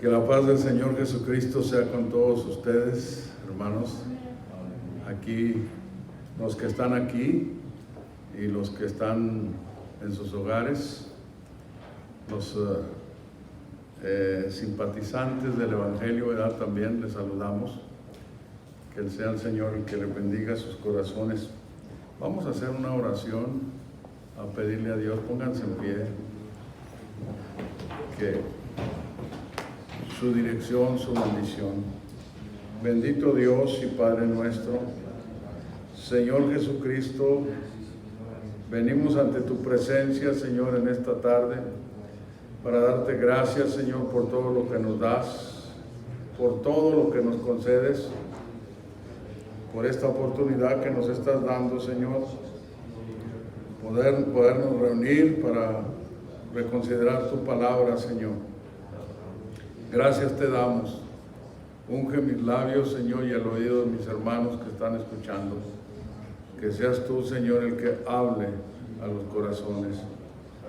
Que la paz del Señor Jesucristo sea con todos ustedes, hermanos. Aquí, los que están aquí y los que están en sus hogares, los simpatizantes del Evangelio, ¿verdad? También les saludamos. Que Él sea el Señor y que le bendiga sus corazones. Vamos a hacer una oración, a pedirle a Dios, pónganse en pie, que su dirección, su bendición. Bendito Dios y Padre nuestro, Señor Jesucristo, venimos ante tu presencia, Señor, en esta tarde, para darte gracias, Señor, por todo lo que nos das, por todo lo que nos concedes, por esta oportunidad que nos estás dando, Señor, podernos reunir para reconsiderar tu palabra, Señor. Gracias te damos. Unge mis labios, Señor, y el oído de mis hermanos que están escuchando. Que seas tú, Señor, el que hable a los corazones.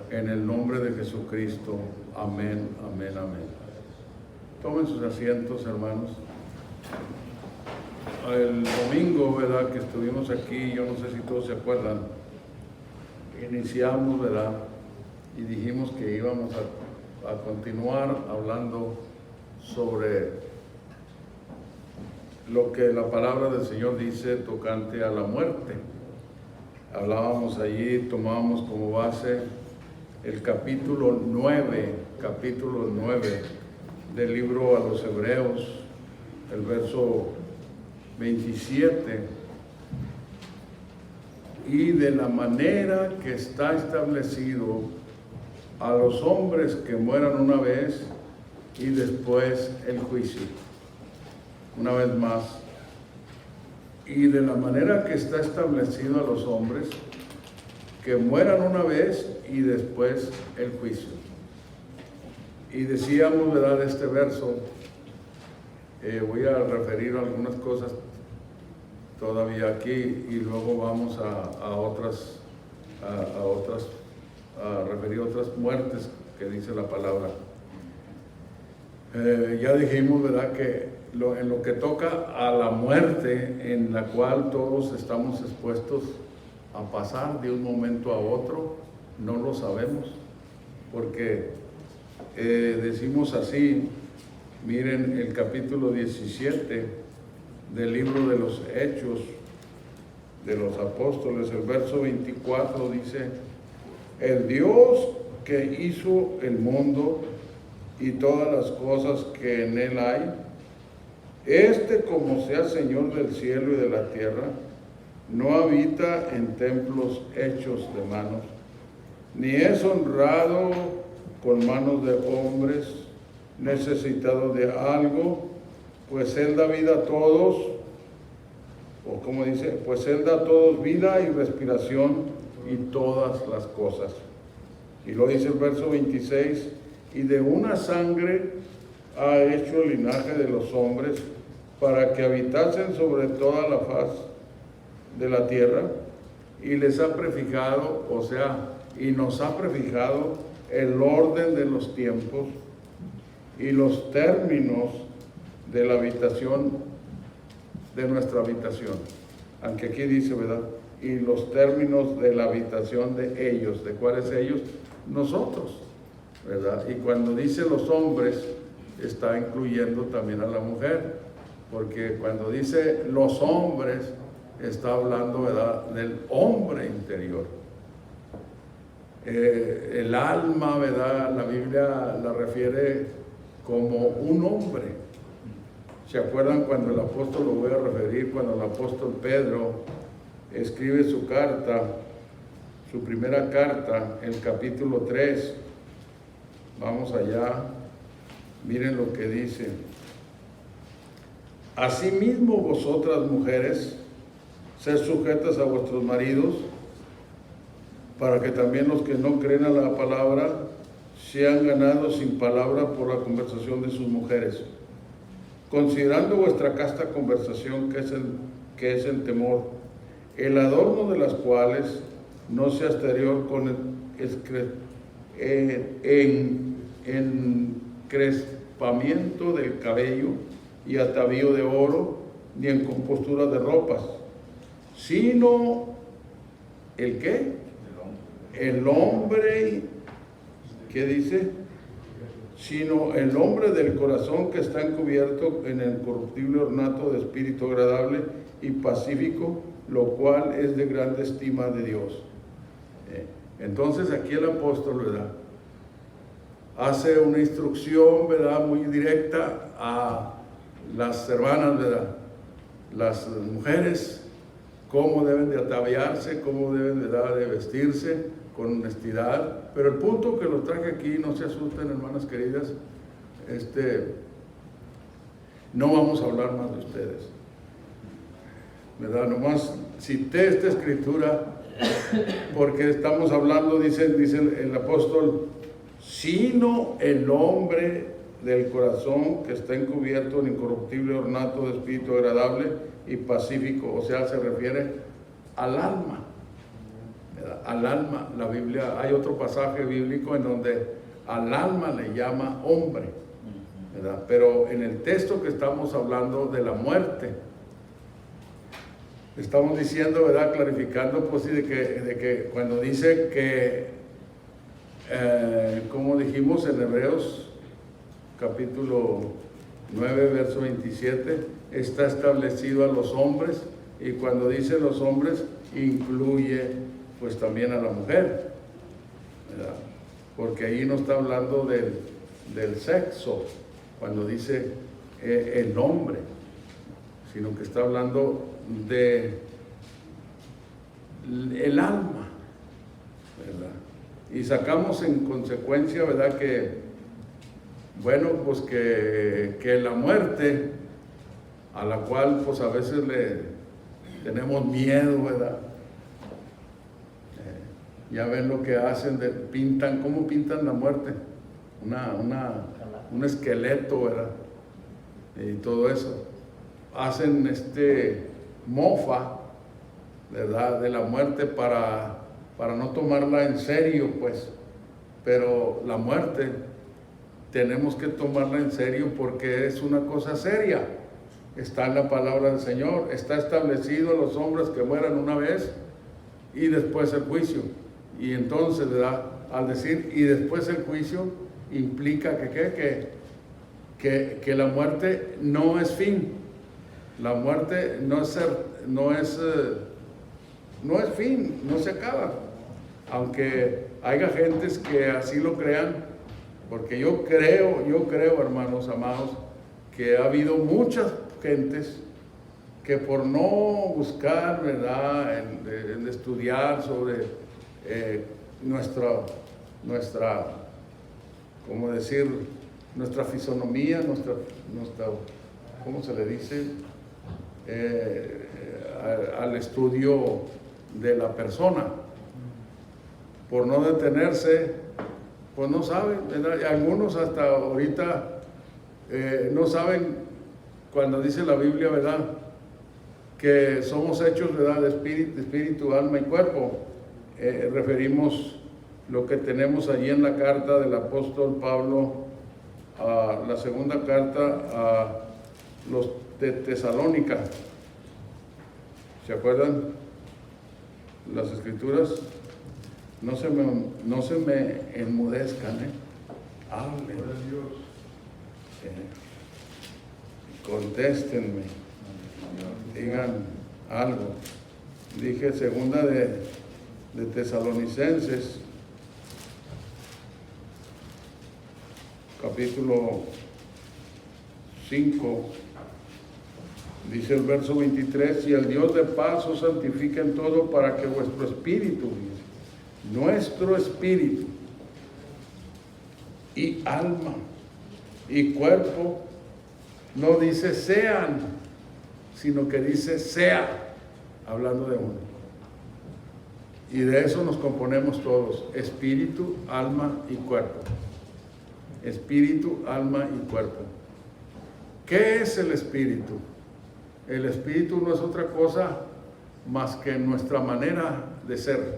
En el nombre de Jesucristo. Amén, amén, amén. Tomen sus asientos, hermanos. El domingo, ¿verdad?, que estuvimos aquí, yo no sé si todos se acuerdan, iniciamos, ¿verdad?, y dijimos que íbamos a continuar hablando sobre lo que la palabra del Señor dice tocante a la muerte. Hablábamos allí, tomábamos como base el capítulo 9 del libro a los Hebreos, el verso 27, y de la manera que está establecido a los hombres que mueran una vez y después el juicio. Una vez más, y de la manera que está establecido a los hombres que mueran una vez y después el juicio. Y decíamos, ¿verdad?, este verso, voy a referir algunas cosas todavía aquí y luego vamos a referir otras muertes que dice la palabra. Ya dijimos, ¿verdad?, que en lo que toca a la muerte, en la cual todos estamos expuestos a pasar de un momento a otro, no lo sabemos, porque decimos así. Miren el capítulo 17 del libro de los Hechos de los Apóstoles, el verso 24 dice: el Dios que hizo el mundo y todas las cosas que en él hay, como sea Señor del cielo y de la tierra, no habita en templos hechos de manos, ni es honrado con manos de hombres, necesitado de algo, pues Él da vida a todos, o como dice, pues Él da a todos vida y respiración y todas las cosas. Y lo dice el verso 26, y de una sangre ha hecho el linaje de los hombres para que habitasen sobre toda la faz de la tierra, y les ha prefijado, o sea, y nos ha prefijado el orden de los tiempos y los términos de la habitación, de nuestra habitación. Aunque aquí dice, ¿verdad?, y los términos de la habitación de ellos. ¿De cuáles ellos? Nosotros, ¿verdad? Y cuando dice los hombres, está incluyendo también a la mujer, porque cuando dice los hombres, está hablando, ¿verdad?, del hombre interior. El alma, ¿verdad?, la Biblia la refiere como un hombre. ¿Se acuerdan cuando el apóstol, lo voy a referir, cuando el apóstol Pedro escribe su carta, su primera carta, el capítulo 3, vamos allá, miren lo que dice: asimismo vosotras mujeres, sed sujetas a vuestros maridos, para que también los que no creen a la palabra sean ganados sin palabra por la conversación de sus mujeres, considerando vuestra casta conversación, que es el temor, el adorno de las cuales no sea exterior con encorpamiento del cabello y atavío de oro, ni en compostura de ropas, sino ¿el qué? El hombre, ¿qué dice? Sino el hombre del corazón que está encubierto en el corruptible ornato de espíritu agradable y pacífico, lo cual es de grande estima de Dios. Entonces aquí el apóstol, ¿verdad?, hace una instrucción, ¿verdad?, muy directa a las hermanas, ¿verdad?, las mujeres, cómo deben de ataviarse, cómo deben de vestirse con honestidad. Pero el punto que lo traje aquí, no se asusten, hermanas queridas, no vamos a hablar más de ustedes, ¿verdad? Nomás cité esta escritura porque estamos hablando, dice el apóstol, sino el hombre del corazón que está encubierto en incorruptible ornato de espíritu agradable y pacífico, o sea, se refiere al alma, ¿verdad? Al alma. La Biblia, hay otro pasaje bíblico en donde al alma le llama hombre, ¿verdad? Pero en el texto que estamos hablando de la muerte, estamos diciendo, ¿verdad?, clarificando, pues, de que cuando dice que, como dijimos en Hebreos capítulo 9, verso 27, está establecido a los hombres, y cuando dice los hombres, incluye pues también a la mujer, ¿verdad? Porque ahí no está hablando del sexo, cuando dice el hombre, sino que está hablando de el alma, ¿verdad? Y sacamos en consecuencia, ¿verdad?, que, bueno, pues que la muerte, a la cual pues a veces le tenemos miedo, ¿verdad? Ya ven lo que hacen, pintan, ¿cómo pintan la muerte? Un esqueleto, ¿verdad? Y todo eso. Hacen mofa, ¿verdad?, de la muerte para no tomarla en serio, pues. Pero la muerte tenemos que tomarla en serio porque es una cosa seria. Está en la palabra del Señor, está establecido a los hombres que mueran una vez y después el juicio. Y entonces, ¿verdad?, al decir y después el juicio, implica que la muerte no es fin. La muerte no es fin, no se acaba. Aunque haya gentes que así lo crean, porque yo creo, hermanos amados, que ha habido muchas gentes que por no buscar, ¿verdad?, el estudiar sobre nuestra, ¿cómo decir?, nuestra fisonomía, nuestra, ¿cómo se le dice?, al estudio de la persona, por no detenerse, pues no saben, ¿verdad? Y algunos hasta ahorita no saben, cuando dice la Biblia, ¿verdad?, que somos hechos, ¿verdad?, de espíritu, alma y cuerpo. Referimos lo que tenemos allí en la carta del apóstol Pablo, la segunda carta a los de Tesalónica. ¿Se acuerdan? Las escrituras. No se me enmudezcan, hablen. Contéstenme, digan algo. Dije segunda de Tesalonicenses, capítulo 5, dice el verso 23, y el Dios de paz os santifique en todo, para que vuestro espíritu, nuestro espíritu y alma y cuerpo, no dice sean, sino que dice sea, hablando de uno. Y de eso nos componemos todos, espíritu, alma y cuerpo. Espíritu, alma y cuerpo. ¿Qué es el espíritu? El espíritu no es otra cosa más que nuestra manera de ser,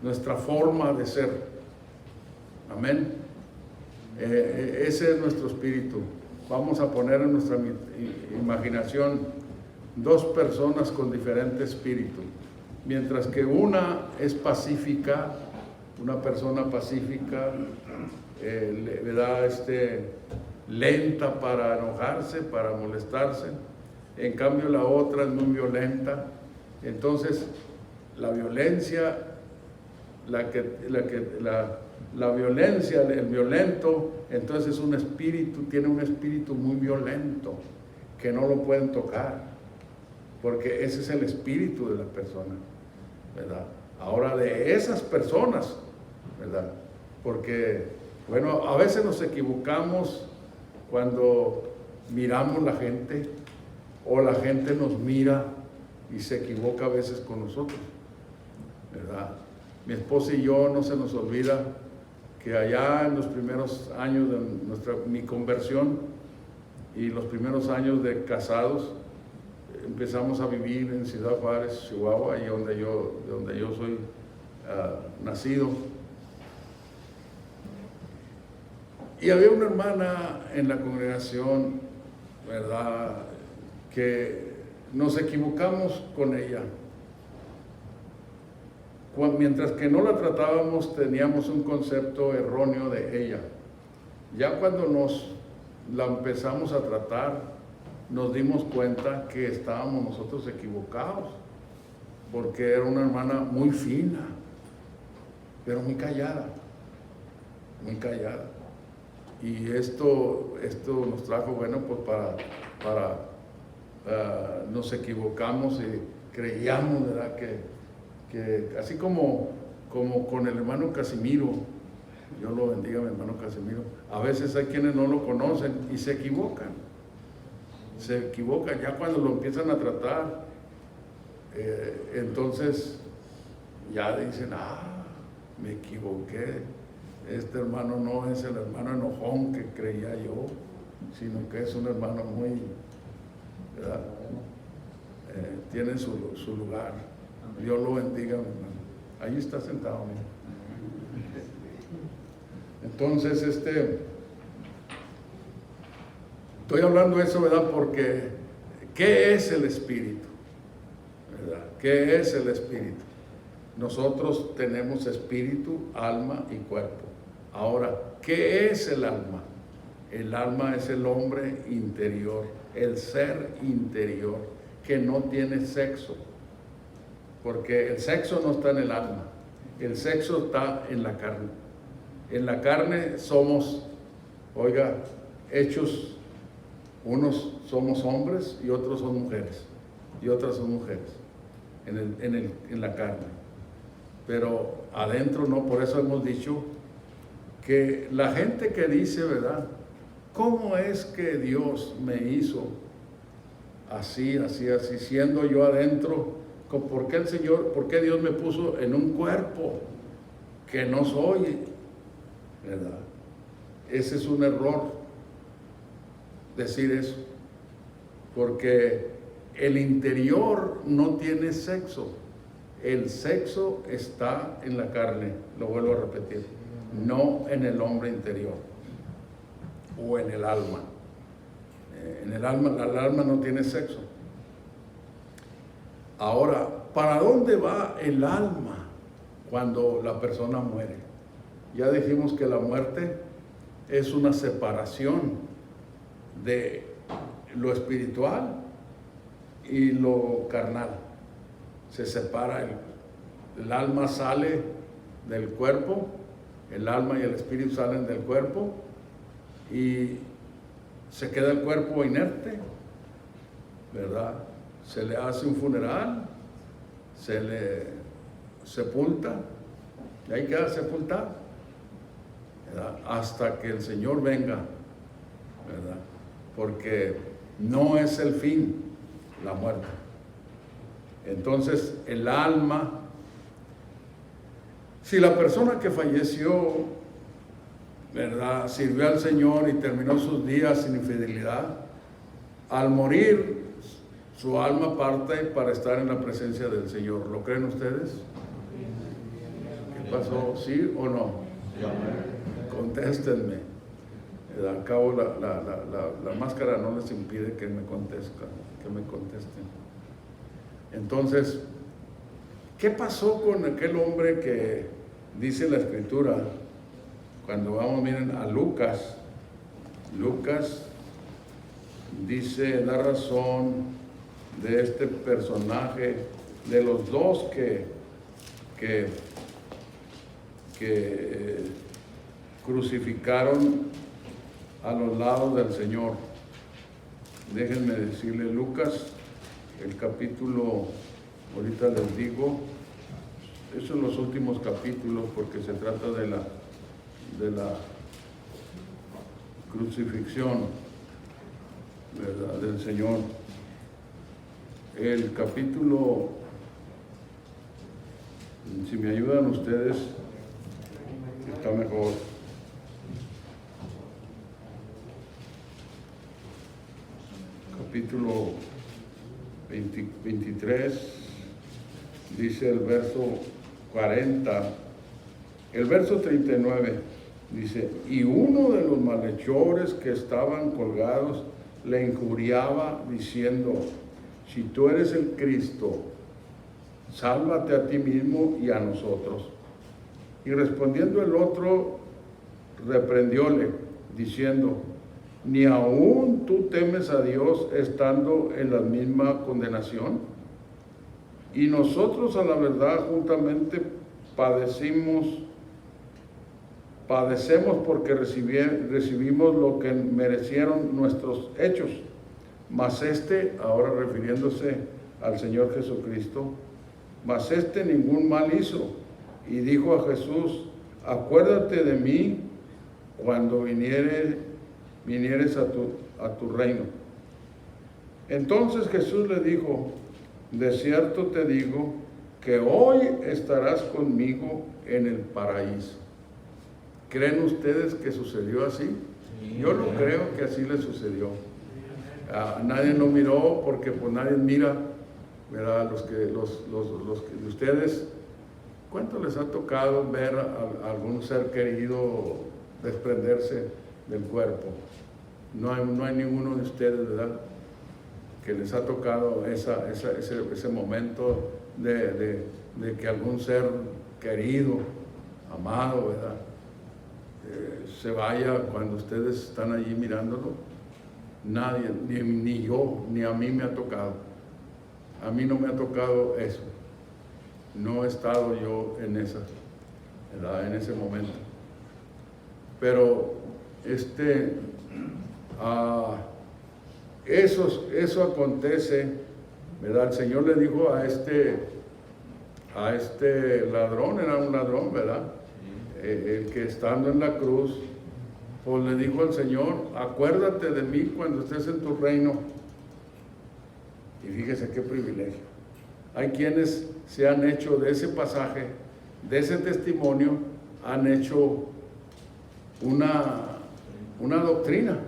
nuestra forma de ser. Amén. Ese es nuestro espíritu. Vamos a poner en nuestra imaginación dos personas con diferente espíritu. Mientras que una es pacífica, una persona pacífica, ¿verdad? Lenta para enojarse, para molestarse. En cambio la otra es muy violenta. Entonces la violencia, la violencia, el violento, entonces es un espíritu, tiene un espíritu muy violento que no lo pueden tocar, porque ese es el espíritu de la persona, ¿verdad? Ahora, de esas personas, ¿verdad? Porque, bueno, a veces nos equivocamos cuando miramos la gente, o la gente nos mira y se equivoca a veces con nosotros, ¿verdad? Mi esposa y yo, no se nos olvida que allá en los primeros años de mi conversión y los primeros años de casados, empezamos a vivir en Ciudad Juárez, Chihuahua, y donde yo soy nacido. Y había una hermana en la congregación, ¿verdad?, que nos equivocamos con ella. Mientras que no la tratábamos, teníamos un concepto erróneo de ella. Ya cuando la empezamos a tratar, nos dimos cuenta que estábamos nosotros equivocados, porque era una hermana muy fina, pero muy callada, muy callada. Y esto nos trajo, bueno, pues nos equivocamos y creíamos, ¿verdad?, que así como con el hermano Casimiro, Dios lo bendiga, mi hermano Casimiro, a veces hay quienes no lo conocen y se equivocan, ya cuando lo empiezan a tratar, entonces ya dicen, me equivoqué, este hermano no es el hermano enojón que creía yo, sino que es un hermano muy, ¿verdad?, tiene su lugar. Dios lo bendiga, mi hermano. Ahí está sentado, mira. Entonces, estoy hablando de eso, ¿verdad? Porque, ¿qué es el espíritu? ¿Verdad? ¿Qué es el espíritu? Nosotros tenemos espíritu, alma y cuerpo. Ahora, ¿qué es el alma? El alma es el hombre interior, el ser interior, que no tiene sexo. Porque el sexo no está en el alma, el sexo está en la carne. En la carne somos, hechos, unos somos hombres y otros son mujeres, y otras son mujeres, en la carne. Pero adentro no, por eso hemos dicho que la gente que dice, ¿verdad?, ¿cómo es que Dios me hizo así, siendo yo adentro? ¿Por qué Dios me puso en un cuerpo que no soy? ¿Verdad? Ese es un error, decir eso, porque el interior no tiene sexo, el sexo está en la carne, lo vuelvo a repetir, no en el hombre interior o en el alma. El alma no tiene sexo. Ahora, ¿para dónde va el alma cuando la persona muere? Ya dijimos que la muerte es una separación de lo espiritual y lo carnal. Se separa, el alma sale del cuerpo, el alma y el espíritu salen del cuerpo y se queda el cuerpo inerte, ¿verdad? Se le hace un funeral, se le sepulta, y ahí queda sepultado, ¿verdad?, hasta que el Señor venga, ¿verdad?, porque no es el fin la muerte. Entonces el alma, si la persona que falleció, ¿verdad?, sirvió al Señor y terminó sus días sin infidelidad, al morir su alma parte para estar en la presencia del Señor. ¿Lo creen ustedes? ¿Qué pasó? ¿Sí o no? Contéstenme. Al cabo la máscara no les impide que me contesten. Entonces, ¿qué pasó con aquel hombre que dice la Escritura? Cuando vamos, miren, a Lucas dice la razón de este personaje, de los dos que crucificaron a los lados del Señor. Déjenme decirle, Lucas, el capítulo, ahorita les digo, esos son los últimos capítulos porque se trata de la crucifixión, ¿verdad?, del Señor. El capítulo, si me ayudan ustedes, está mejor. Capítulo 23, dice el verso 40, el verso 39, dice: y uno de los malhechores que estaban colgados le injuriaba diciendo: si tú eres el Cristo, sálvate a ti mismo y a nosotros. Y respondiendo el otro, reprendióle, diciendo: ¿ni aún tú temes a Dios estando en la misma condenación? Y nosotros, a la verdad, juntamente padecemos porque recibimos lo que merecieron nuestros hechos. Mas ahora refiriéndose al Señor Jesucristo, mas ningún mal hizo. Y dijo a Jesús: acuérdate de mí cuando vinieres a tu reino. Entonces Jesús le dijo: de cierto te digo que hoy estarás conmigo en el paraíso. ¿Creen ustedes que sucedió así? Sí. Yo lo creo que así le sucedió. Nadie lo miró, porque pues nadie mira, ¿verdad? Los que de ustedes, ¿cuánto les ha tocado ver a algún ser querido desprenderse del cuerpo? No hay ninguno de ustedes, ¿verdad?, que les ha tocado ese momento de que algún ser querido, amado, ¿verdad?, se vaya cuando ustedes están allí mirándolo. Nadie, ni yo, ni a mí me ha tocado. A mí no me ha tocado eso. No he estado yo en ese momento. Pero eso acontece, ¿verdad? El Señor le dijo a este ladrón, era un ladrón, ¿verdad? El que estando en la cruz, pues le dijo al Señor: acuérdate de mí cuando estés en tu reino. Y fíjese qué privilegio. Hay quienes se han hecho de ese pasaje, de ese testimonio, han hecho una doctrina,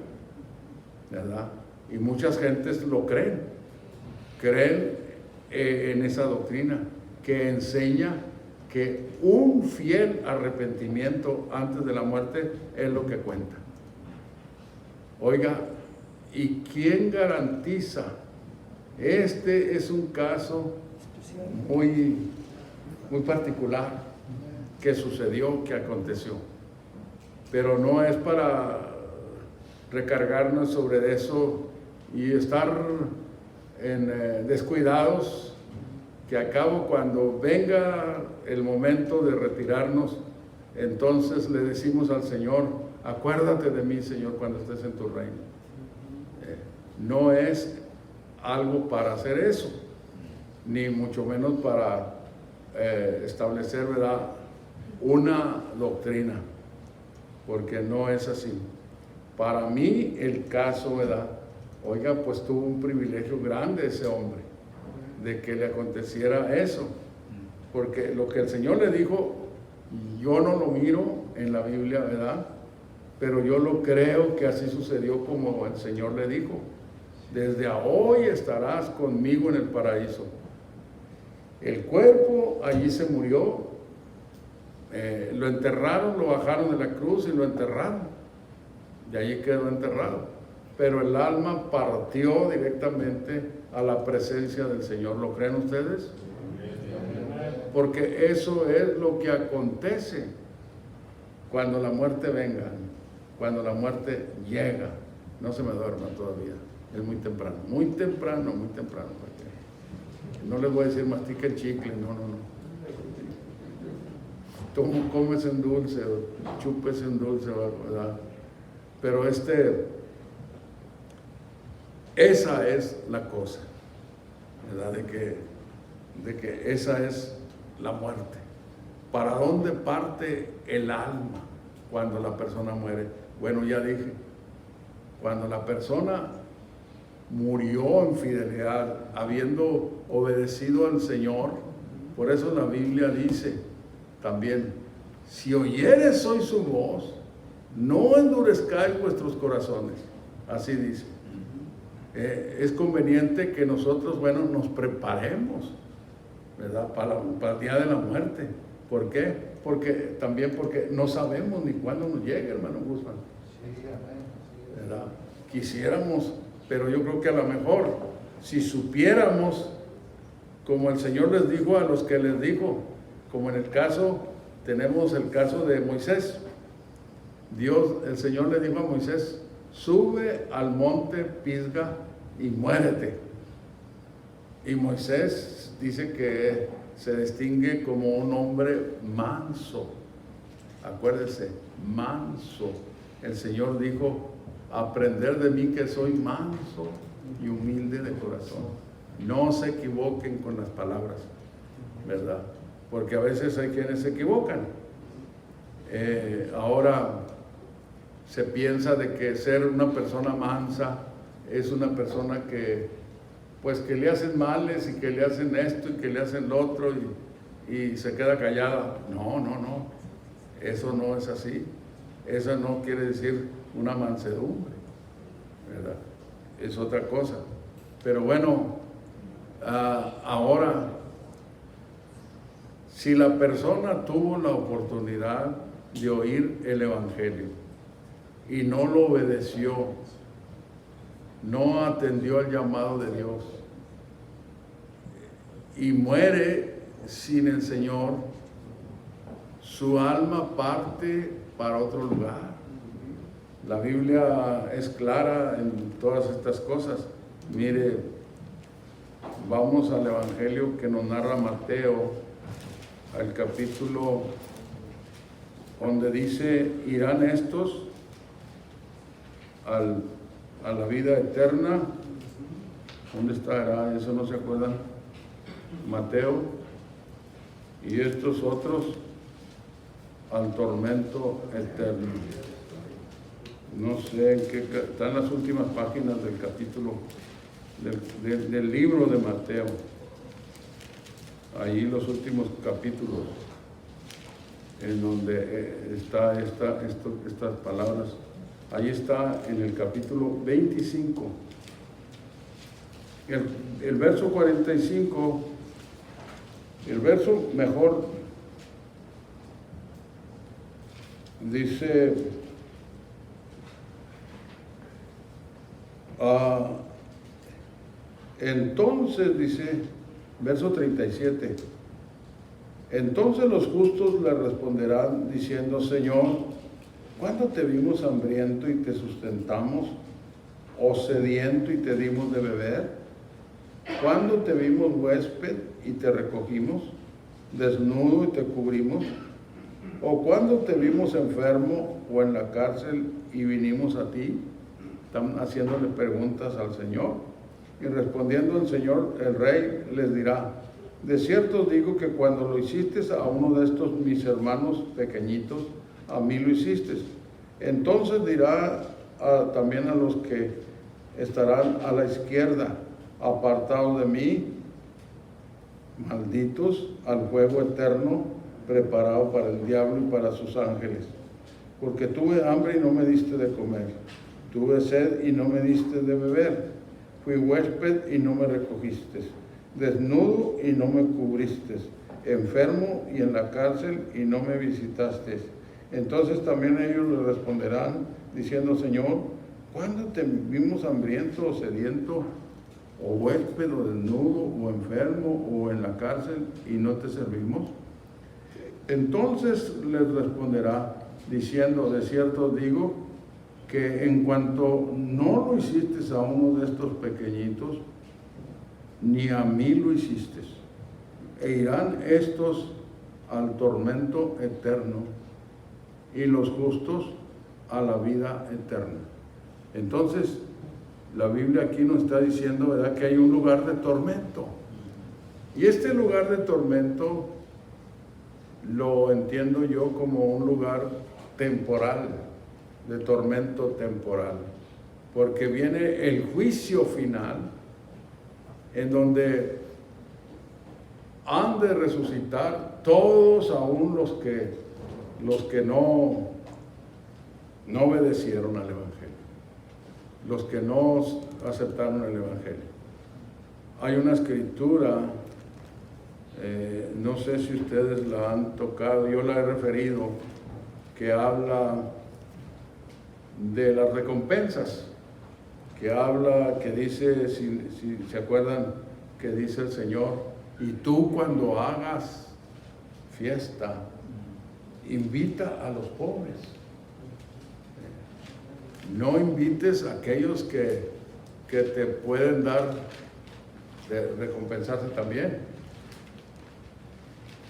¿verdad? Y muchas gentes lo creen en esa doctrina que enseña que un fiel arrepentimiento antes de la muerte es lo que cuenta. Oiga, ¿y quién garantiza? Este es un caso muy, muy particular que sucedió, que aconteció, pero no es para recargarnos sobre eso y estar descuidados, que a cabo cuando venga el momento de retirarnos, entonces le decimos al Señor: acuérdate de mí, Señor, cuando estés en tu reino. No es algo para hacer eso, ni mucho menos para establecer, ¿verdad?, una doctrina, porque no es así. Para mí el caso, ¿verdad?, oiga, pues tuvo un privilegio grande ese hombre, de que le aconteciera eso, porque lo que el Señor le dijo, yo no lo miro en la Biblia, ¿verdad?, pero yo lo creo que así sucedió como el Señor le dijo: desde hoy estarás conmigo en el paraíso. El cuerpo allí se murió, lo enterraron, lo bajaron de la cruz y lo enterraron. y allí quedó enterrado. Pero el alma partió directamente a la presencia del Señor. ¿Lo creen ustedes? Porque eso es lo que acontece cuando la muerte venga, cuando la muerte llega. No se me duerma todavía, es muy temprano, muy temprano, muy temprano. No les voy a decir mastiquen chicle, no. Cómese un dulce, o chúpese un dulce, ¿verdad? Pero esa es la cosa, ¿verdad? De que esa es la muerte. ¿Para dónde parte el alma cuando la persona muere? Bueno, ya dije, cuando la persona murió en fidelidad, habiendo obedecido al Señor, por eso la Biblia dice también, si oyeres hoy su voz, no endurezcáis vuestros corazones, así dice. Es conveniente que nosotros, nos preparemos, ¿verdad? Para el día de la muerte. ¿Por qué? Porque no sabemos ni cuándo nos llegue, hermano Guzmán. ¿Verdad? Quisiéramos, pero yo creo que a lo mejor, si supiéramos, como el Señor les dijo a los que les dijo, como en el caso, tenemos el caso de Moisés. El Señor le dijo a Moisés, sube al monte Pisga y muérete. Y Moisés dice que se distingue como un hombre manso. Acuérdese, manso. El Señor dijo, aprender de mí que soy manso y humilde de corazón. No se equivoquen con las palabras, ¿verdad? Porque a veces hay quienes se equivocan. Ahora se piensa de que ser una persona mansa es una persona que le hacen males y que le hacen esto y que le hacen lo otro y se queda callada. No, eso no es así. Eso no quiere decir una mansedumbre, ¿verdad? Es otra cosa. Pero bueno, ahora, si la persona tuvo la oportunidad de oír el Evangelio y no lo obedeció, no atendió al llamado de Dios y muere sin el Señor, su alma parte para otro lugar. La Biblia es clara en todas estas cosas. Mire, vamos al Evangelio que nos narra Mateo, al capítulo donde dice, irán estos a la vida eterna. ¿Dónde estará? Eso no se acuerdan. Mateo. Y estos otros al tormento eterno. No sé en qué, están las últimas páginas del capítulo, del libro de Mateo. Ahí los últimos capítulos, en donde está estas palabras. Ahí está en el capítulo 25. El verso 45, el verso mejor, dice, entonces dice, verso 37, entonces los justos le responderán diciendo, Señor, ¿cuándo te vimos hambriento y te sustentamos, o sediento y te dimos de beber? ¿Cuándo te vimos huésped y te recogimos, desnudo y te cubrimos? ¿O cuándo te vimos enfermo o en la cárcel y vinimos a ti? Están haciéndole preguntas al Señor. Y respondiendo el Señor, el Rey les dirá, de cierto os digo que cuando lo hiciste a uno de estos mis hermanos pequeñitos, a mí lo hiciste. Entonces dirá también a los que estarán a la izquierda, apartados de mí, malditos, al fuego eterno preparado para el diablo y para sus ángeles. Porque tuve hambre y no me diste de comer, tuve sed y no me diste de beber, fui huésped y no me recogiste, desnudo y no me cubriste, enfermo y en la cárcel y no me visitaste. Entonces también ellos le responderán diciendo: Señor, ¿cuándo te vimos hambriento o sediento, o huésped o desnudo, o enfermo, o en la cárcel, y no te servimos? Entonces les responderá diciendo: de cierto os digo que en cuanto no lo hiciste a uno de estos pequeñitos, ni a mí lo hiciste. E irán estos al tormento eterno, y los justos a la vida eterna. Entonces, la Biblia aquí nos está diciendo, ¿verdad?, que hay un lugar de tormento. Y este lugar de tormento lo entiendo yo como un lugar temporal, de tormento temporal, porque viene el juicio final, en donde han de resucitar todos, aún los que no obedecieron al Evangelio, los que no aceptaron el Evangelio. Hay una escritura, no sé si ustedes la han tocado, yo la he referido, que habla de las recompensas, que dice, si se acuerdan, que dice el Señor: y tú, cuando hagas fiesta, invita a los pobres. No invites a aquellos que te pueden dar, de recompensarse también,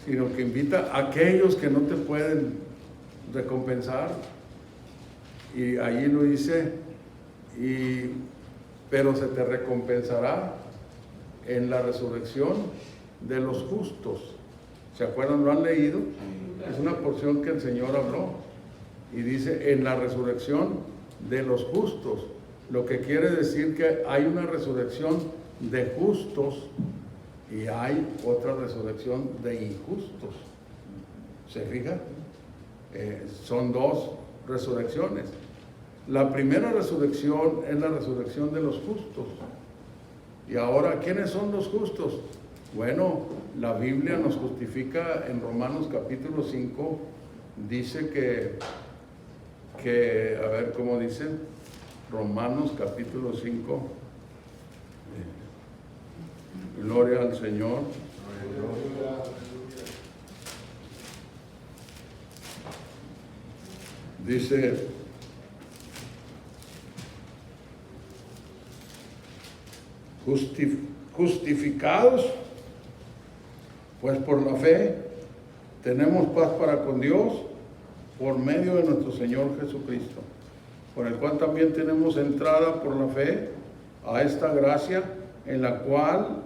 sino que invita a aquellos que no te pueden recompensar. Y allí lo dice: pero se te recompensará en la resurrección de los justos. ¿Se acuerdan? ¿Lo han leído? Es una porción que el Señor habló y dice: en la resurrección de los justos, lo que quiere decir que hay una resurrección de justos y hay otra resurrección de injustos. ¿Se fija? Son dos resurrecciones. La primera resurrección es la resurrección de los justos. Y ahora, ¿quiénes son los justos? Bueno, la Biblia nos justifica en Romanos capítulo 5, dice que a ver cómo dice, Romanos capítulo 5, gloria al Señor. Dice: justificados pues por la fe, tenemos paz para con Dios por medio de nuestro Señor Jesucristo, por el cual también tenemos entrada por la fe a esta gracia, en la cual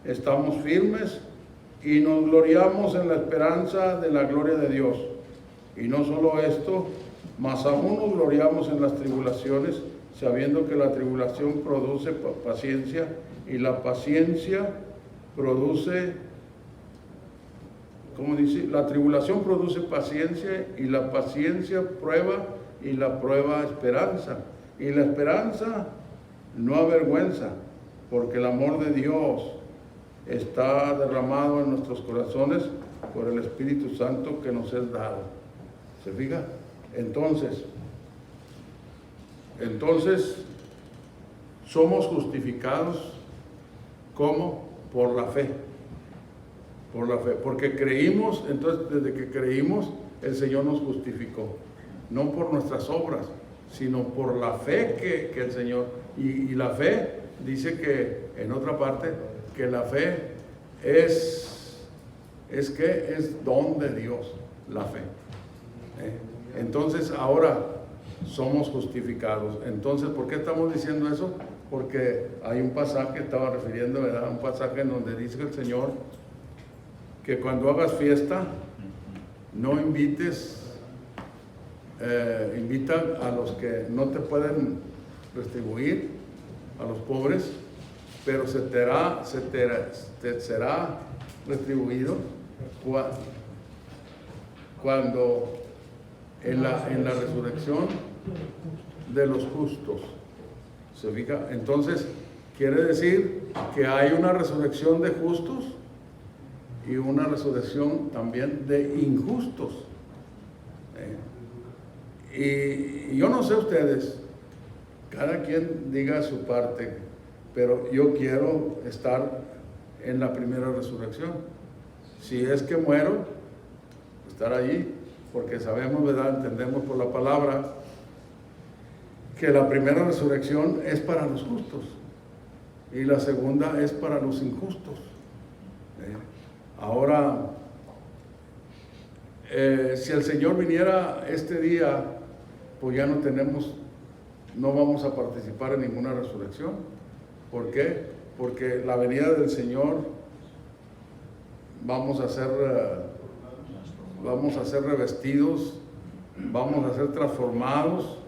estamos firmes y nos gloriamos en la esperanza de la gloria de Dios. Y no solo esto, mas aún nos gloriamos en las tribulaciones, sabiendo que la tribulación produce paciencia, y la paciencia produce, ¿cómo dice? La tribulación produce paciencia, y la paciencia prueba, y la prueba esperanza. Y la esperanza no avergüenza, porque el amor de Dios está derramado en nuestros corazones por el Espíritu Santo que nos es dado. ¿Se fija? Entonces somos justificados, ¿cómo? Por la fe. Por la fe, porque creímos. Entonces, desde que creímos, el Señor nos justificó, no por nuestras obras, sino por la fe que el Señor, y la fe, dice que en otra parte, que la fe es don de Dios, la fe. Entonces ahora somos justificados. Entonces, ¿por qué estamos diciendo eso? Porque hay un pasaje, estaba refiriendo, ¿verdad?, un pasaje en donde dice el Señor que cuando hagas fiesta, no invites, invita a los que no te pueden retribuir, a los pobres, pero te será retribuido cuando en la resurrección de los justos. ¿Se fija? Entonces, quiere decir que hay una resurrección de justos y una resurrección también de injustos. Y yo no sé ustedes, cada quien diga su parte, pero yo quiero estar en la primera resurrección. Si es que muero, estar allí, porque sabemos, ¿verdad? Entendemos por la palabra que la primera resurrección es para los justos y la segunda es para los injustos. Ahora, si el Señor viniera este día, pues ya no vamos a participar en ninguna resurrección. ¿Por qué? Porque la venida del Señor vamos a ser revestidos, vamos a ser transformados.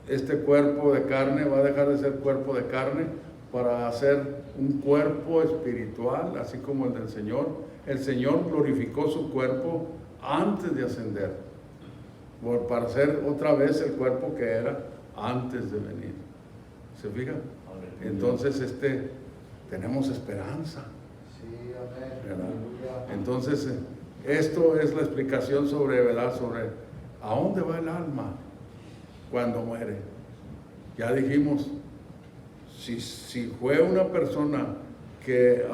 Este cuerpo de carne va a dejar de ser cuerpo de carne para hacer un cuerpo espiritual, así como el del Señor. El Señor glorificó su cuerpo antes de ascender, para ser otra vez el cuerpo que era antes de venir. ¿Se fija? Entonces tenemos esperanza. ¿Verdad? Entonces esto es la explicación sobre, ¿verdad? Sobre a dónde va el alma cuando muere. Ya dijimos, si fue una persona que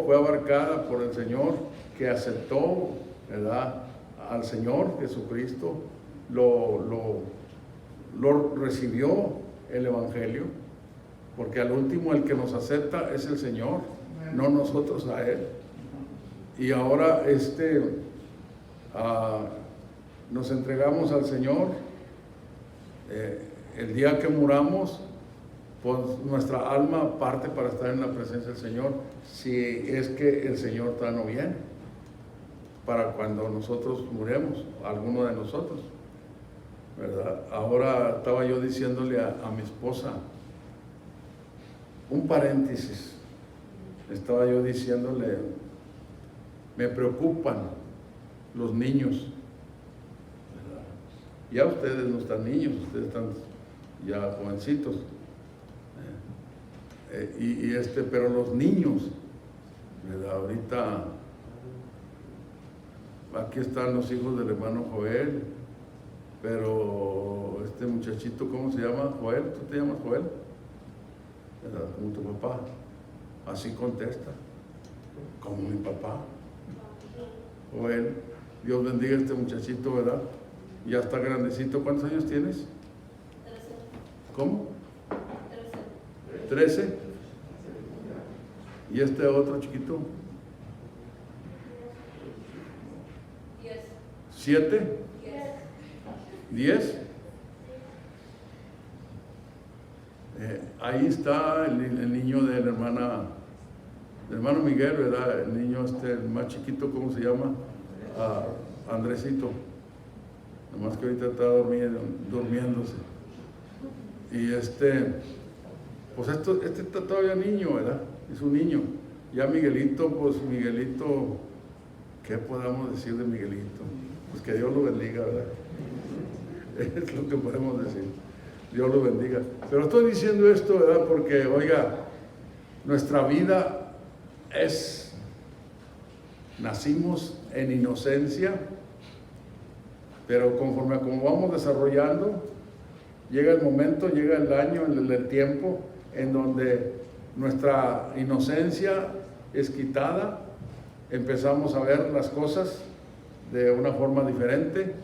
fue abarcada por el Señor, que aceptó, ¿verdad?, al Señor Jesucristo, lo recibió el Evangelio, porque al último el que nos acepta es el Señor, no nosotros a Él. Y ahora nos entregamos al Señor. El día que muramos, pues nuestra alma parte para estar en la presencia del Señor, si es que el Señor todavía no viene, para cuando nosotros muremos, alguno de nosotros, ¿verdad? Ahora estaba yo diciéndole a mi esposa, un paréntesis, estaba yo diciéndole, me preocupan los niños, ¿verdad? Ya ustedes no están niños, ustedes están ya jovencitos, pero los niños, ¿verdad? Ahorita aquí están los hijos del hermano Joel, pero este muchachito, ¿cómo se llama? Joel, ¿tú te llamas Joel? ¿Verdad? Como tu papá, así contesta, como mi papá. Joel, Dios bendiga a este muchachito, ¿verdad? Ya está grandecito. ¿Cuántos años tienes? 13. ¿Cómo? 13. 13. ¿Y este otro chiquito? 10. 7. 10. 10. Ahí está el niño del hermano Miguel, ¿verdad? El niño el más chiquito, ¿cómo se llama? Andresito. Nomás que ahorita está durmiéndose. Y pues está todavía niño, ¿verdad? Es un niño. Ya Miguelito, pues Miguelito, ¿qué podamos decir de Miguelito? Pues que Dios lo bendiga, ¿verdad? Es lo que podemos decir. Dios lo bendiga. Pero estoy diciendo esto, ¿verdad? Porque, oiga, nuestra vida nacimos en inocencia, pero conforme a como vamos desarrollando, llega el momento, llega el año, el tiempo en donde nuestra inocencia es quitada, empezamos a ver las cosas de una forma diferente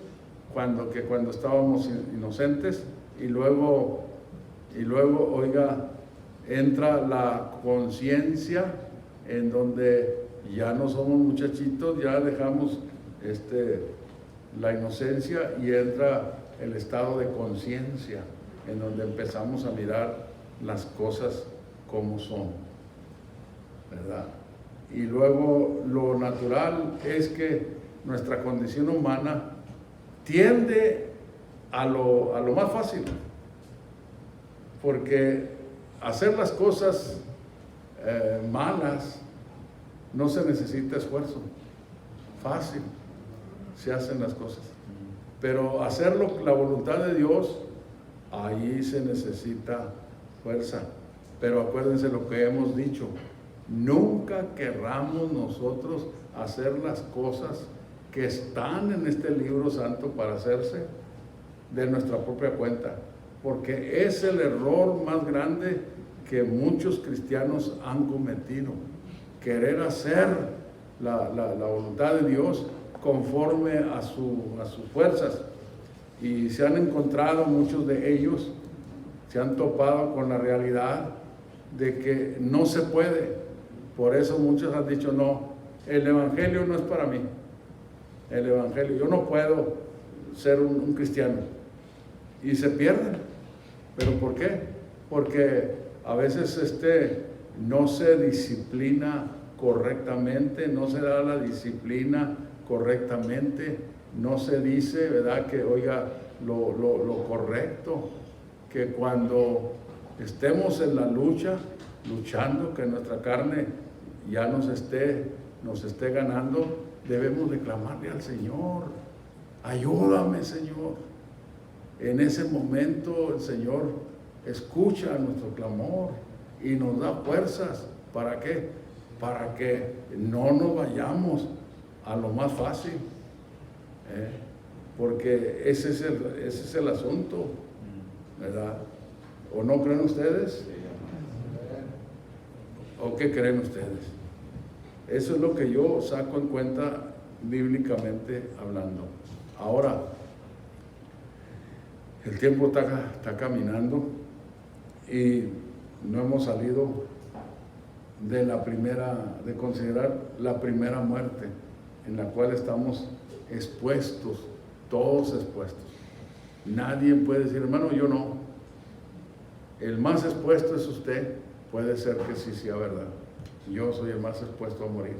que cuando estábamos inocentes, y luego, oiga, entra la conciencia en donde ya no somos muchachitos, ya dejamos la inocencia y entra el estado de conciencia, en donde empezamos a mirar las cosas como son, ¿verdad? Y luego lo natural es que nuestra condición humana tiende a lo más fácil, porque hacer las cosas malas no se necesita esfuerzo, fácil se hacen las cosas, pero hacerlo la voluntad de Dios, ahí se necesita fuerza. Pero acuérdense lo que hemos dicho, nunca querramos nosotros hacer las cosas que están en este libro santo para hacerse de nuestra propia cuenta, porque es el error más grande que muchos cristianos han cometido, querer hacer la voluntad de Dios conforme a sus fuerzas, y se han encontrado, muchos de ellos se han topado con la realidad de que no se puede. Por eso muchos han dicho, no, el evangelio no es para mí, el evangelio, yo no puedo ser un cristiano, y se pierden. ¿Pero por qué? Porque a veces no se disciplina correctamente, no se da la disciplina correctamente, no se dice, ¿verdad?, que oiga lo correcto, que cuando estemos en la lucha, luchando, que nuestra carne ya nos esté ganando, debemos de clamarle al Señor, ayúdame, Señor. En ese momento el Señor escucha nuestro clamor y nos da fuerzas. ¿Para qué? Para que no nos vayamos a lo más fácil, porque ese es el asunto, ¿verdad? ¿O no creen ustedes? ¿O qué creen ustedes? Eso es lo que yo saco en cuenta bíblicamente hablando. Ahora, el tiempo está caminando y no hemos salido de considerar la primera muerte, en la cual estamos expuestos, todos expuestos. Nadie puede decir, hermano, yo no. El más expuesto es usted. Puede ser que sí sea verdad. Yo soy el más expuesto a morir,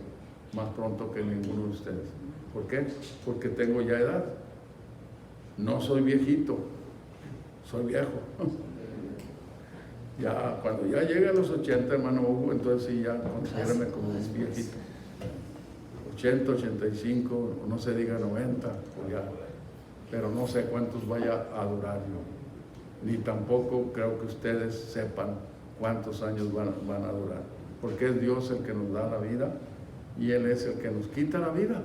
más pronto que ninguno de ustedes. ¿Por qué? Porque tengo ya edad. No soy viejito, soy viejo. Ya, cuando ya llegue a los 80, hermano Hugo, entonces sí, ya considérame como un viejito. 80, 85, no se diga 90, pues ya. Pero no sé cuántos vaya a durar yo. Ni tampoco creo que ustedes sepan cuántos años van a durar. Porque es Dios el que nos da la vida y Él es el que nos quita la vida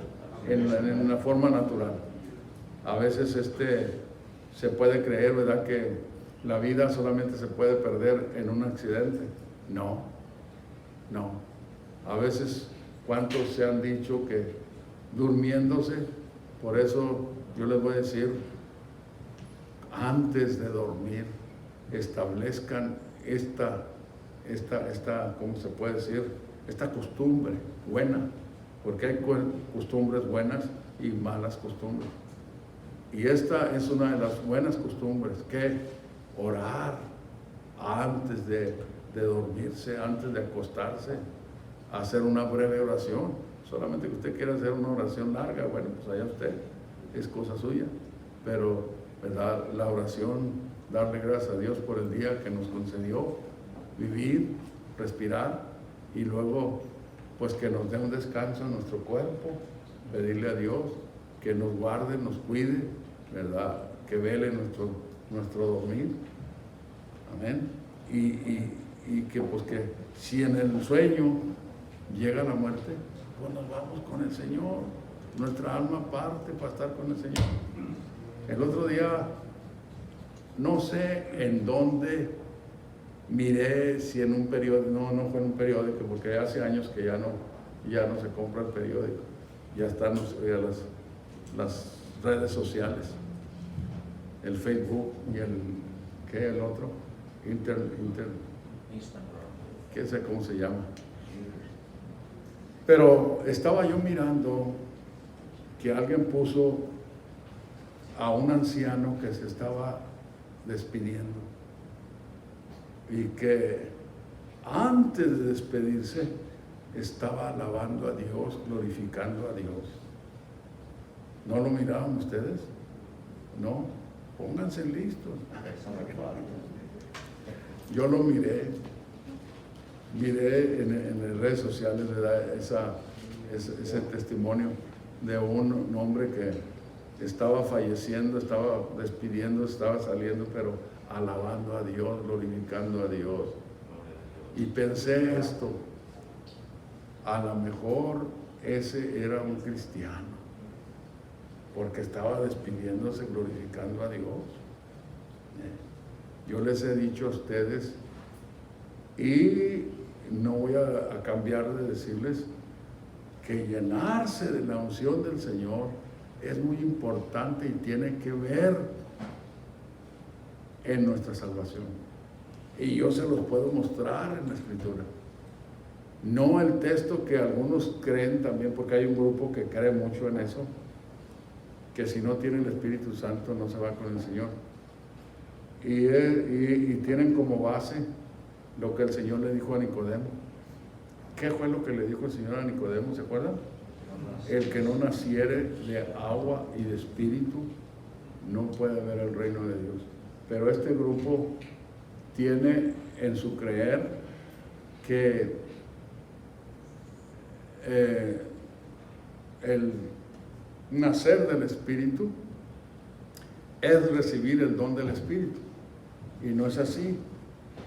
en una forma natural. A veces se puede creer, ¿verdad?, que la vida solamente se puede perder en un accidente. No. A veces, ¿cuántos se han dicho que durmiéndose? Por eso yo les voy a decir, antes de dormir, establezcan esta, ¿cómo se puede decir?, esta costumbre buena, porque hay costumbres buenas y malas costumbres. Y esta es una de las buenas costumbres, que orar antes de dormirse, antes de acostarse, hacer una breve oración. Solamente que usted quiera hacer una oración larga, bueno, pues allá usted, es cosa suya. Pero, ¿verdad?, la oración, darle gracias a Dios por el día que nos concedió, vivir, respirar, y luego, pues que nos dé un descanso en nuestro cuerpo, pedirle a Dios que nos guarde, nos cuide, ¿verdad?, que vele nuestro dormir. Amén. Y que pues que si en el sueño llega la muerte, pues nos vamos con el Señor. Nuestra alma parte para estar con el Señor. El otro día, no sé en dónde miré, si en un periódico, no fue en un periódico, porque hace años que ya no se compra el periódico, ya están las redes sociales, el Facebook y el otro, Instagram, qué sé cómo se llama. Pero estaba yo mirando que alguien puso a un anciano que se estaba despidiendo y que antes de despedirse estaba alabando a Dios, glorificando a Dios. ¿No lo miraban ustedes? No, pónganse listos. Yo lo miré en las redes sociales, ¿verdad?, ese testimonio de un hombre que estaba falleciendo, estaba despidiendo, estaba saliendo, pero alabando a Dios, glorificando a Dios. Y pensé esto, a lo mejor ese era un cristiano, porque estaba despidiéndose, glorificando a Dios. Yo les he dicho a ustedes, y no voy a cambiar de decirles, que llenarse de la unción del Señor es muy importante y tiene que ver en nuestra salvación. Y yo se los puedo mostrar en la Escritura. No el texto que algunos creen también, porque hay un grupo que cree mucho en eso, que si no tiene el Espíritu Santo no se va con el Señor. Y tienen como base lo que el Señor le dijo a Nicodemo. ¿Qué fue lo que le dijo el Señor a Nicodemo? ¿Se acuerdan? El que no naciere de agua y de espíritu no puede ver el reino de Dios. Pero este grupo tiene en su creer que el nacer del Espíritu es recibir el don del Espíritu. Y no es así.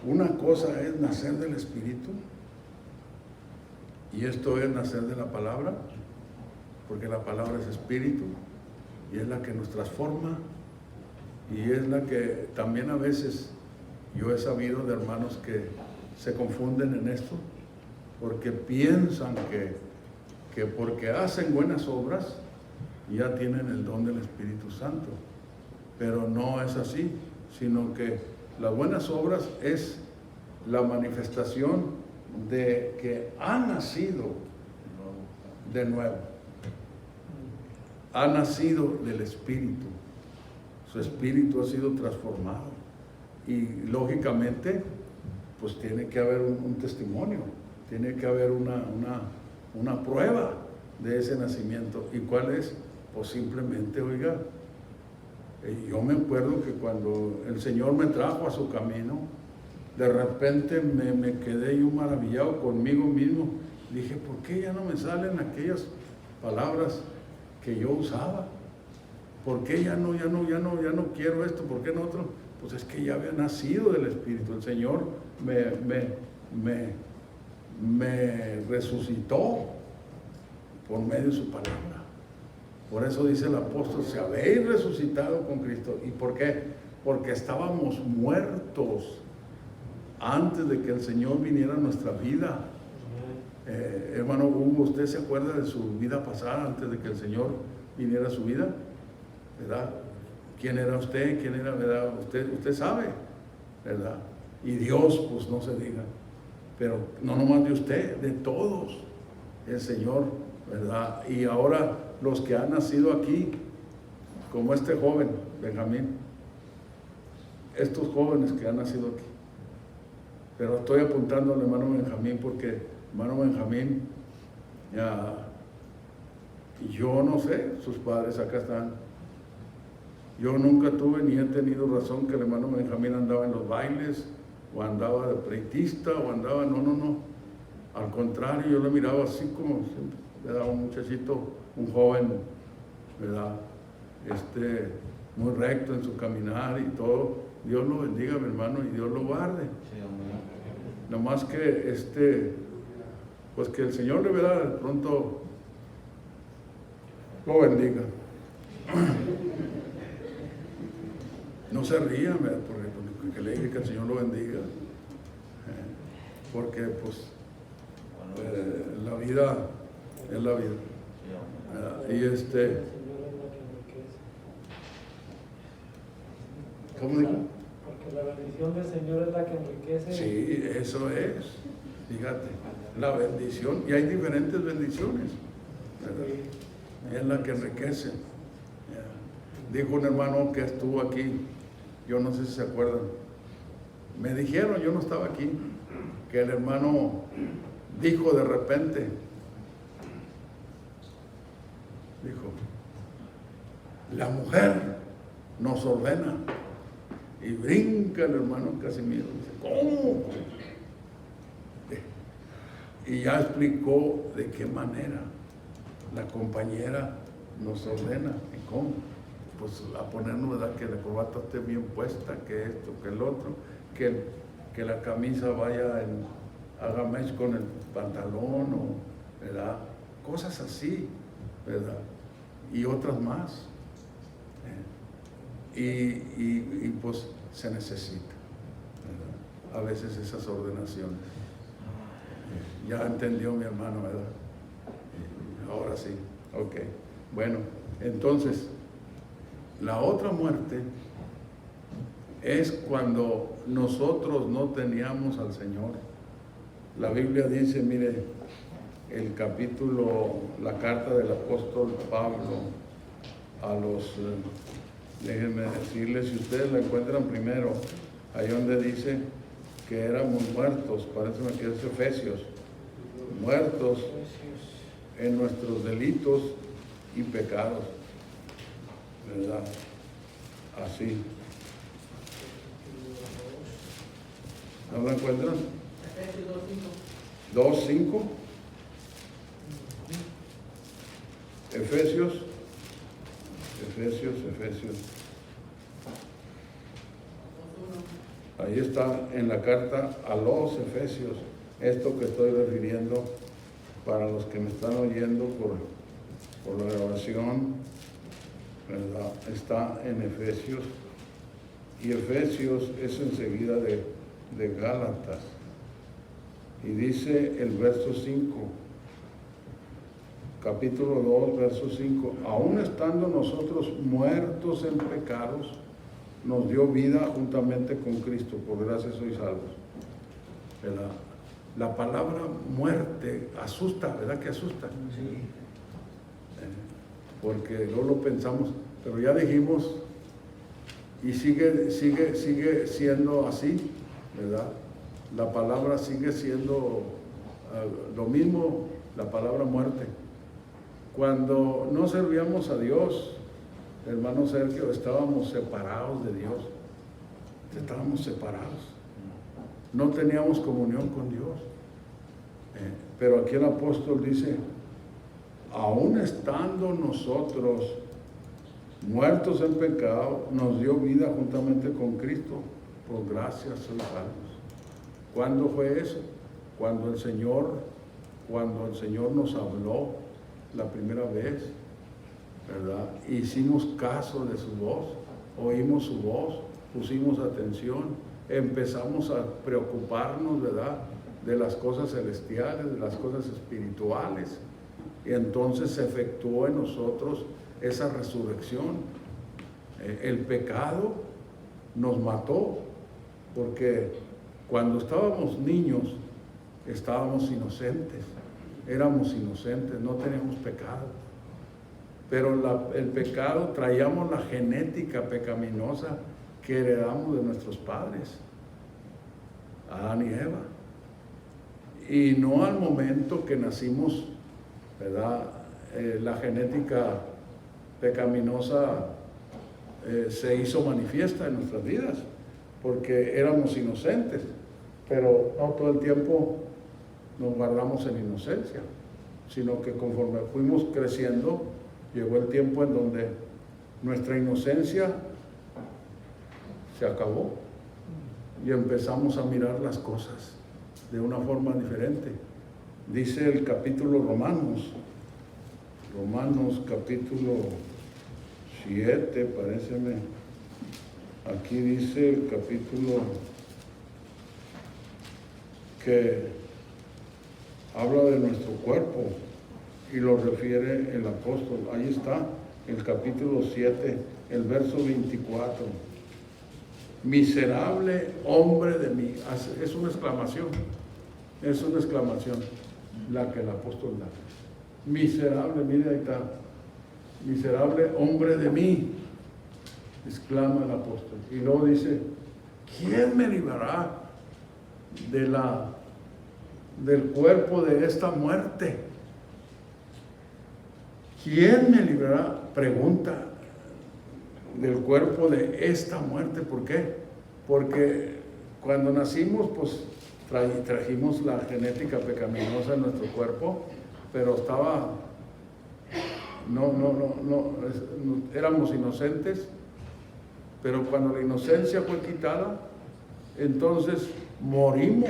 Una cosa es nacer del Espíritu, y esto es nacer de la palabra, porque la palabra es espíritu, y es la que nos transforma, y es la que también a veces yo he sabido de hermanos que se confunden en esto, porque piensan que porque hacen buenas obras, ya tienen el don del Espíritu Santo. Pero no es así, sino que las buenas obras es la manifestación de que ha nacido de nuevo, ha nacido del Espíritu, su espíritu ha sido transformado, y lógicamente pues tiene que haber un testimonio, tiene que haber una prueba de ese nacimiento. ¿Y cuál es? Pues simplemente, oiga, yo me acuerdo que cuando el Señor me trajo a su camino, de repente me quedé yo maravillado conmigo mismo. Dije, ¿por qué ya no me salen aquellas palabras que yo usaba? ¿Por qué ya no quiero esto? ¿Por qué no otro? Pues es que ya había nacido del Espíritu. El Señor me resucitó por medio de su palabra. Por eso dice el apóstol, se habéis resucitado con Cristo. ¿Y por qué? Porque estábamos muertos antes de que el Señor viniera a nuestra vida. Hermano Hugo, ¿usted se acuerda de su vida pasada antes de que el Señor viniera a su vida? ¿Verdad? ¿Quién era usted? ¿Quién era, verdad? Usted sabe, ¿verdad? Y Dios, pues no se diga. Pero no nomás de usted, de todos, el Señor, ¿verdad? Y ahora los que han nacido aquí, como este joven, Benjamín, estos jóvenes que han nacido aquí. Pero estoy apuntando al hermano Benjamín porque hermano Benjamín, yo no sé, sus padres acá están. Yo nunca tuve ni he tenido razón que el hermano Benjamín andaba en los bailes, o andaba de pleitista, o andaba, no. Al contrario, yo lo miraba así como, ¿verdad? Un muchachito, un joven, ¿verdad? Muy recto en su caminar y todo. Dios lo bendiga, mi hermano, y Dios lo guarde. Sí, no más que pues que el Señor de verdad de pronto lo bendiga. No se ría, porque que le dije que el Señor lo bendiga, porque pues la vida es la vida. Y ¿cómo digo? Porque la bendición del Señor es la que enriquece. Sí, eso es. Fíjate, la bendición, y hay diferentes bendiciones, ¿verdad? Es la que enriquece. Dijo un hermano que estuvo aquí, yo no sé si se acuerdan, me dijeron, yo no estaba aquí, que el hermano dijo de repente, dijo, la mujer nos ordena. Y brinca el hermano Casimiro, dice, ¿cómo? Y ya explicó de qué manera la compañera nos ordena. ¿Y cómo? Pues a ponernos, ¿verdad? Que la corbata esté bien puesta, que esto, que el otro, que la camisa vaya haga match con el pantalón, ¿verdad? Cosas así, ¿verdad? Y otras más, Y pues se necesita, ¿verdad? A veces esas ordenaciones. Ya entendió mi hermano, ¿verdad? Ahora sí, ok. Bueno, entonces, la otra muerte es cuando nosotros no teníamos al Señor. La Biblia dice, mire, el capítulo, la carta del apóstol Pablo a los, déjenme decirles, si ustedes la encuentran primero, ahí donde dice que éramos muertos, parece que es Efesios, muertos en nuestros delitos y pecados, ¿verdad? Así. ¿No la encuentran? 2:5. Efesios. Ahí está en la carta a los Efesios, esto que estoy refiriendo para los que me están oyendo por la grabación, ¿verdad? Está en Efesios, y Efesios es enseguida de Gálatas, y dice el verso 5, capítulo 2, verso 5, aún estando nosotros muertos en pecados, nos dio vida juntamente con Cristo, por gracia sois salvos. ¿Verdad? La palabra muerte asusta, ¿verdad que asusta? Sí. Porque no lo pensamos, pero ya dijimos, y sigue siendo así, ¿verdad? La palabra sigue siendo lo mismo, la palabra muerte. Cuando no servíamos a Dios, hermano Sergio, estábamos separados de Dios. Estábamos separados. No teníamos comunión con Dios. Pero aquí el apóstol dice, aún estando nosotros muertos en pecado, nos dio vida juntamente con Cristo. Por gracia sois salvos. ¿Cuándo fue eso? Cuando el Señor nos habló la primera vez, ¿verdad? Hicimos caso de su voz, oímos su voz, pusimos atención, empezamos a preocuparnos, ¿verdad?, de las cosas celestiales, de las cosas espirituales, y entonces se efectuó en nosotros esa resurrección. El pecado nos mató, porque cuando estábamos niños, estábamos inocentes, éramos inocentes, no teníamos pecado. Pero el pecado, traíamos la genética pecaminosa que heredamos de nuestros padres, Adán y Eva. Y no al momento que nacimos, ¿verdad? La genética pecaminosa se hizo manifiesta en nuestras vidas, porque éramos inocentes, pero no todo el tiempo nos guardamos en inocencia, sino que conforme fuimos creciendo, llegó el tiempo en donde nuestra inocencia se acabó y empezamos a mirar las cosas de una forma diferente. Dice el capítulo Romanos capítulo 7, paréceme, aquí dice el capítulo que habla de nuestro cuerpo y lo refiere el apóstol. Ahí está, el capítulo 7, el verso 24. Miserable hombre de mí. Es una exclamación la que el apóstol da. Miserable, mire ahí está. Miserable hombre de mí, exclama el apóstol. Y luego dice, ¿quién me librará del cuerpo de esta muerte? ¿Quién me librará? Pregunta, del cuerpo de esta muerte. ¿Por qué? Porque cuando nacimos, pues trajimos la genética pecaminosa en nuestro cuerpo, pero éramos inocentes, pero cuando la inocencia fue quitada, entonces morimos.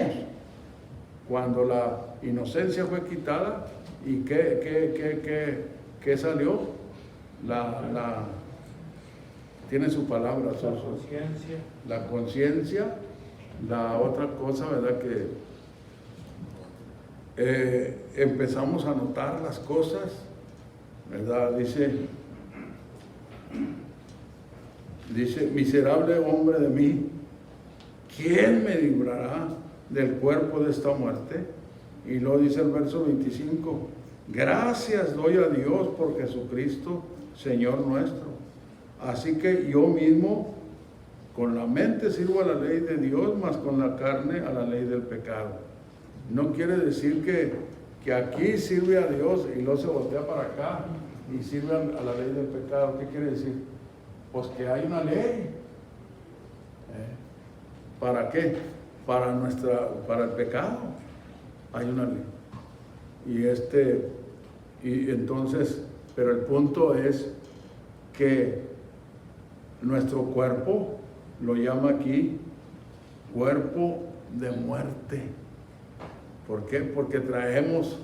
Cuando la inocencia fue quitada, ¿y qué salió? tiene su palabra. La conciencia. La conciencia, la otra cosa, ¿verdad? Que empezamos a notar las cosas, ¿verdad? Dice, miserable hombre de mí, ¿quién me librará del cuerpo de esta muerte? Y luego dice el verso 25, gracias doy a Dios por Jesucristo, Señor nuestro. Así que yo mismo con la mente sirvo a la ley de Dios, mas con la carne a la ley del pecado. No quiere decir que aquí sirve a Dios y luego se voltea para acá y sirve a la ley del pecado. ¿Qué quiere decir? Pues que hay una ley. ¿Para qué? Para el pecado. Hay una ley. Y entonces, pero el punto es que nuestro cuerpo lo llama aquí cuerpo de muerte. ¿Por qué? Porque traemos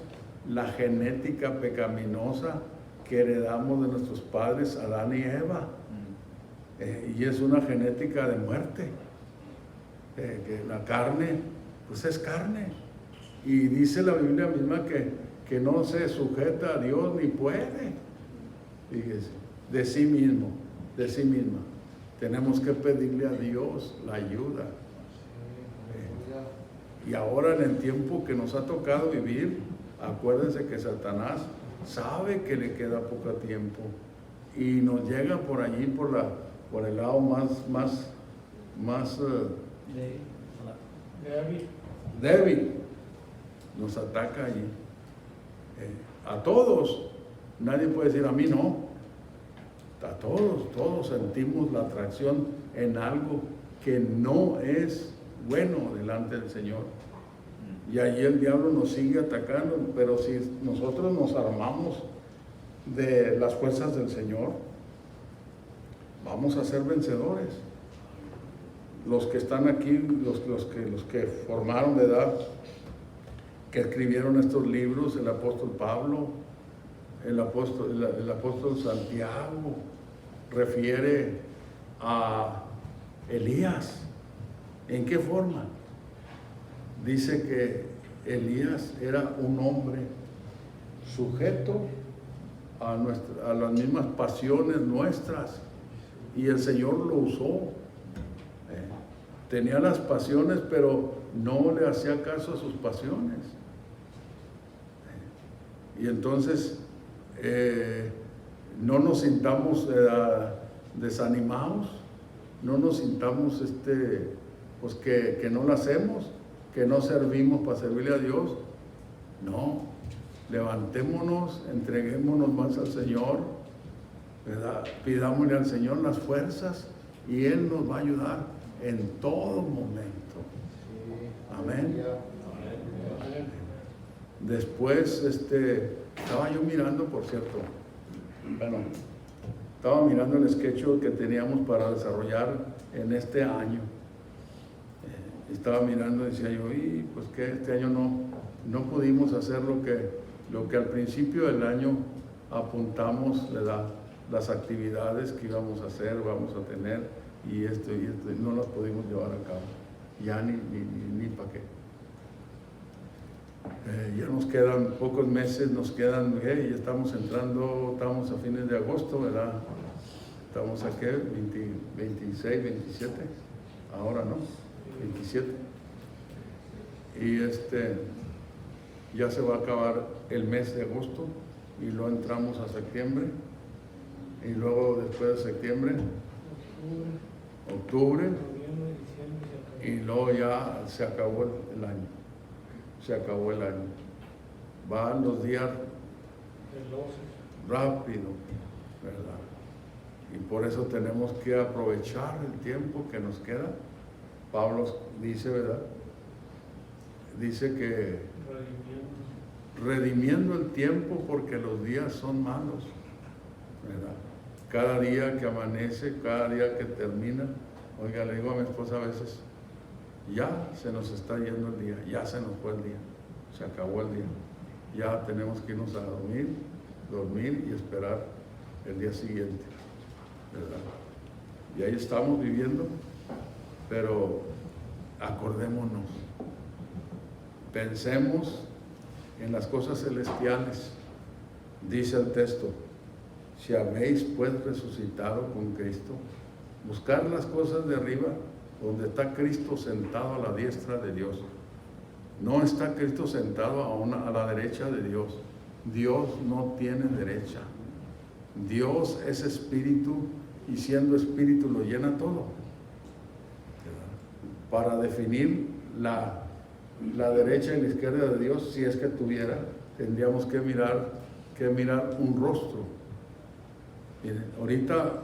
la genética pecaminosa que heredamos de nuestros padres Adán y Eva. Y es una genética de muerte. Que la carne, pues es carne. Y dice la Biblia misma que no se sujeta a Dios ni puede. Fíjese, de sí misma. Tenemos que pedirle a Dios la ayuda. Y ahora en el tiempo que nos ha tocado vivir, acuérdense que Satanás sabe que le queda poco tiempo y nos llega por allí, por el lado más débil. Nos ataca allí. A todos. Nadie puede decir a mí no. A todos sentimos la atracción en algo que no es bueno delante del Señor. Y allí el diablo nos sigue atacando, pero si nosotros nos armamos de las fuerzas del Señor, vamos a ser vencedores. Los que están aquí, los que formaron de edad, que escribieron estos libros, el apóstol Pablo, el apóstol Santiago, refiere a Elías. ¿En qué forma? Dice que Elías era un hombre sujeto a las mismas pasiones nuestras y el Señor lo usó. Tenía las pasiones, pero no le hacía caso a sus pasiones. Y entonces no nos sintamos desanimados, no nos sintamos pues que no lo hacemos, que no servimos para servirle a Dios. No, levantémonos, entreguémonos más al Señor, ¿verdad? Pidámosle al Señor las fuerzas y Él nos va a ayudar en todo momento. Amén. Después, estaba yo mirando, por cierto, estaba mirando el sketch que teníamos para desarrollar en este año. Estaba mirando y decía yo, pues que este año no pudimos hacer lo que al principio del año apuntamos, las actividades que íbamos a hacer, vamos a tener, y esto, no las pudimos llevar a cabo. Ya ni para qué. Ya nos quedan pocos meses, ya estamos a fines de agosto, ¿verdad? Estamos aquí, 26, 27, ahora, ¿no? 27. Y ya se va a acabar el mes de agosto y luego entramos a septiembre y luego después de septiembre, octubre, y luego ya se acabó el año. Van los días rápido, ¿verdad? Y por eso tenemos que aprovechar el tiempo que nos queda. Pablo dice, ¿verdad? Dice que redimiendo el tiempo porque los días son malos, ¿verdad? Cada día que amanece, cada día que termina, oiga, le digo a mi esposa a veces, ya se nos está yendo el día, ya se nos fue el día, se acabó el día, ya tenemos que irnos a dormir y esperar el día siguiente, ¿verdad? y ahí estamos viviendo, pero acordémonos, pensemos en las cosas celestiales. Dice el texto: si habéis pues resucitado con Cristo, buscar las cosas de arriba, donde está Cristo sentado a la diestra de Dios. No está Cristo sentado a la derecha de Dios. Dios no tiene derecha. Dios es espíritu, y siendo espíritu lo llena todo. Para definir la derecha y la izquierda de Dios, si es que tuviera, tendríamos que mirar un rostro. Miren, ahorita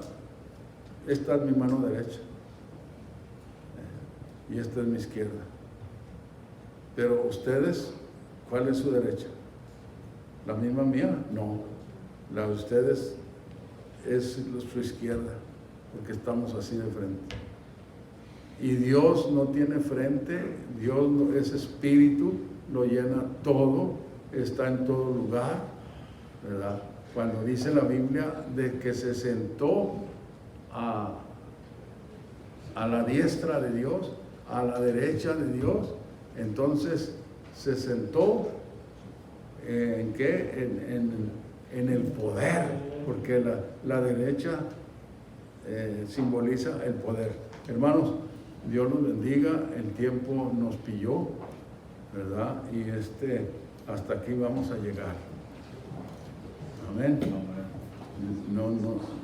esta es mi mano derecha y esta es mi izquierda. Pero ustedes, ¿cuál es su derecha? ¿La misma mía? No. La de ustedes es su izquierda, porque estamos así de frente. Y Dios no tiene frente, Dios no, es espíritu, lo llena todo, está en todo lugar, ¿verdad? Cuando dice la Biblia de que se sentó a la diestra de Dios, a la derecha de Dios, entonces se sentó ¿en qué? En el poder, porque la derecha simboliza el poder. Hermanos, Dios nos bendiga, el tiempo nos pilló, ¿verdad? Y hasta aquí vamos a llegar. Amén. No.